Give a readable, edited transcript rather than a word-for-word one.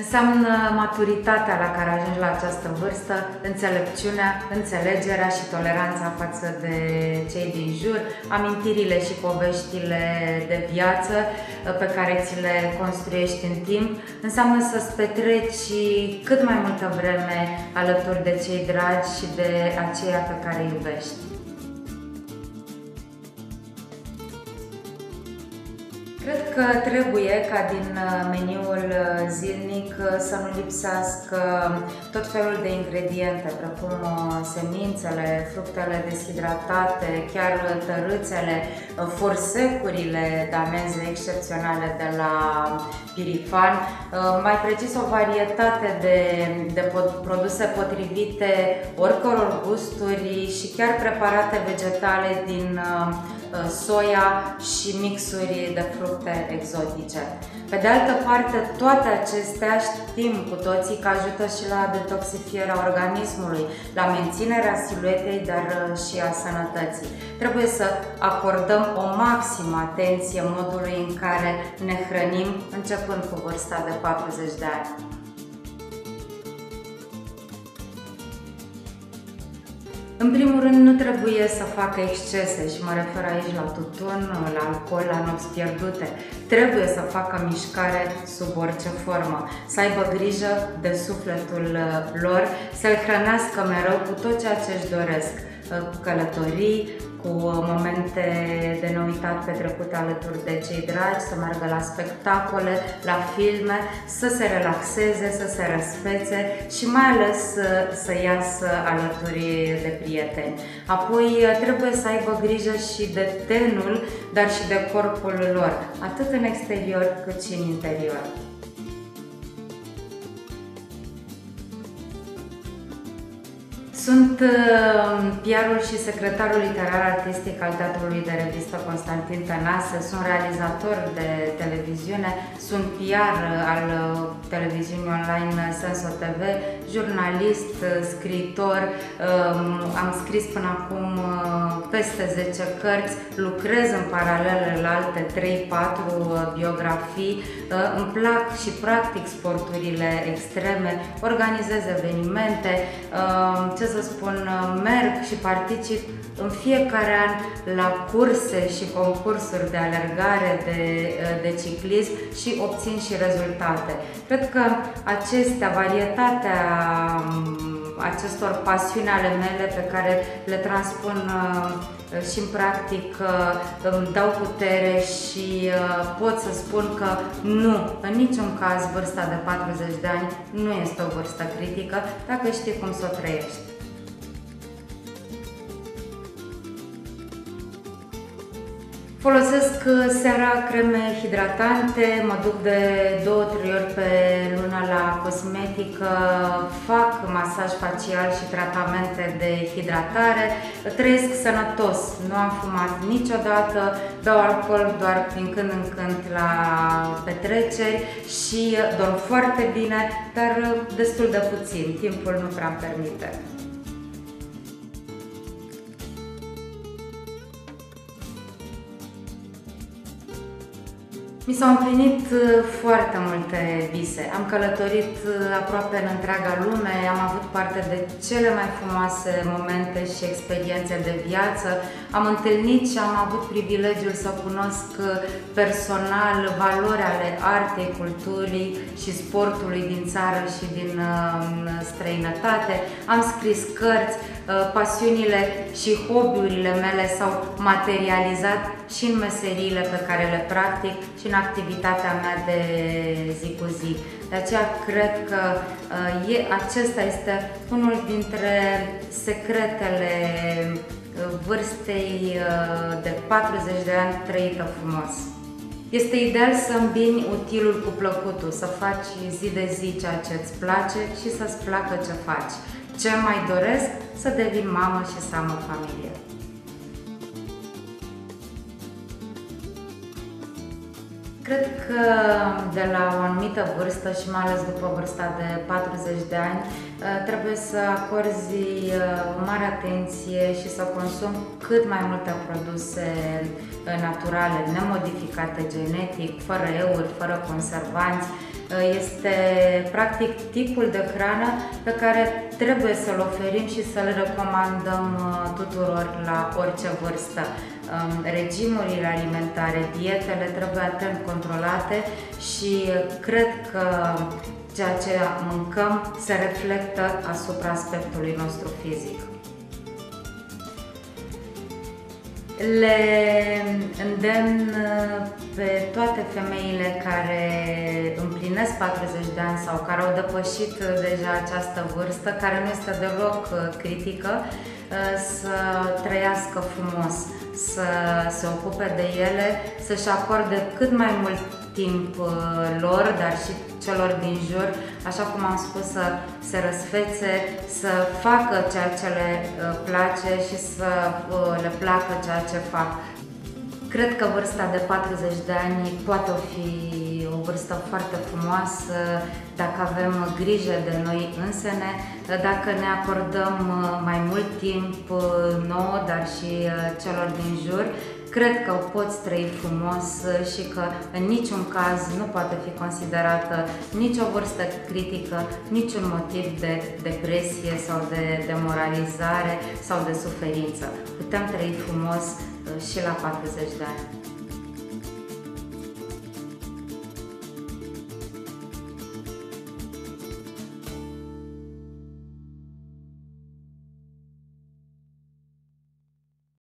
Înseamnă maturitatea la care ajungi la această vârstă, înțelepciunea, înțelegerea și toleranța față de cei din jur, amintirile și poveștile de viață pe care ți le construiești în timp. Înseamnă să-ți petreci cât mai multă vreme alături de cei dragi și de aceia pe care îi iubești. Cred că trebuie ca din meniul zilnic să nu lipsească tot felul de ingrediente, precum semințele, fructele deshidratate, chiar tărâțele, forsecurile daneze excepționale de la Pirifan, mai precis o varietate de produse potrivite oricăror gusturi și chiar preparate vegetale din soia și mixuri de fructe exotice. Pe de altă parte, toate acestea știm cu toții că ajută și la detoxifierea organismului, la menținerea siluetei, dar și a sănătății. Trebuie să acordăm o maximă atenție modului în care ne hrănim, începând cu vârsta de 40 de ani. În primul rând, nu trebuie să facă excese și mă refer aici la tutun, la alcool, la nopți pierdute. Trebuie să facă mișcare sub orice formă, să aibă grijă de sufletul lor, să-l hrănească mereu cu tot ceea ce își doresc, cu călătorii, cu momente de neuitat petrecute alături de cei dragi, să meargă la spectacole, la filme, să se relaxeze, să se răspețe și mai ales să iasă alături de prieteni. Apoi trebuie să aibă grijă și de tenul, dar și de corpul lor, atât în exterior cât și în interior. Sunt PR-ul și secretarul literar artistic al Teatrului de Revistă Constantin Tănase, sunt realizator de televiziune, sunt PR al televiziunii online Senso TV, jurnalist, scriitor, am scris până acum peste 10 cărți, lucrez în paralel la alte 3-4 biografii, îmi plac și practic sporturile extreme, organizez evenimente, să spun, merg și particip în fiecare an la curse și concursuri de alergare, de ciclism și obțin și rezultate. Cred că varietatea acestor pasiuni ale mele pe care le transpun și în practic îmi dau putere și pot să spun că nu, în niciun caz vârsta de 40 de ani nu este o vârstă critică dacă știi cum să o trăiești. Folosesc seara creme hidratante, mă duc de 2-3 ori pe lună la cosmetică, fac masaj facial și tratamente de hidratare, trăiesc sănătos, nu am fumat niciodată, beau alcool doar din când în când la petreceri și dorm foarte bine, dar destul de puțin, timpul nu prea îmi permite. Mi s-au împlinit foarte multe vise. Am călătorit aproape în întreaga lume, am avut parte de cele mai frumoase momente și experiențe de viață. Am întâlnit și am avut privilegiul să cunosc personal valori ale artei, culturii și sportului din țară și din străinătate. Am scris cărți, pasiunile și hobby-urile mele s-au materializat și în meseriile pe care le practic și în activitatea mea de zi cu zi. De aceea cred că acesta este unul dintre secretele vârstei de 40 de ani trăită frumos. Este ideal să îmbini utilul cu plăcutul, să faci zi de zi ceea ce îți place și să-ți placă ce faci. Ce mai doresc? Să devin mamă și să am o familie. Cred că de la o anumită vârstă și mai ales după vârsta de 40 de ani trebuie să acorzi mare atenție și să consumi cât mai multe produse naturale, nemodificate genetic, fără euri, fără conservanți, Este practic tipul de hrană pe care trebuie să-l oferim și să-l recomandăm tuturor la orice vârstă. Regimurile alimentare, dietele trebuie atent controlate și cred că ceea ce mâncăm se reflectă asupra aspectului nostru fizic. Le îndemn pe toate femeile care împlinesc 40 de ani sau care au depășit deja această vârstă, care nu este deloc critică, să trăiască frumos, să se ocupe de ele, să-și acorde cât mai mult timp lor, dar și celor din jur, așa cum am spus, să se răsfețe, să facă ceea ce le place și să le placă ceea ce fac. Cred că vârsta de 40 de ani poate fi o vârstă foarte frumoasă dacă avem grijă de noi însene, dacă ne acordăm mai mult timp nouă, dar și celor din jur. Cred că poți trăi frumos și că în niciun caz nu poate fi considerată nicio vârstă critică, niciun motiv de depresie sau de demoralizare sau de suferință. Putem trăi frumos și la 40 de ani.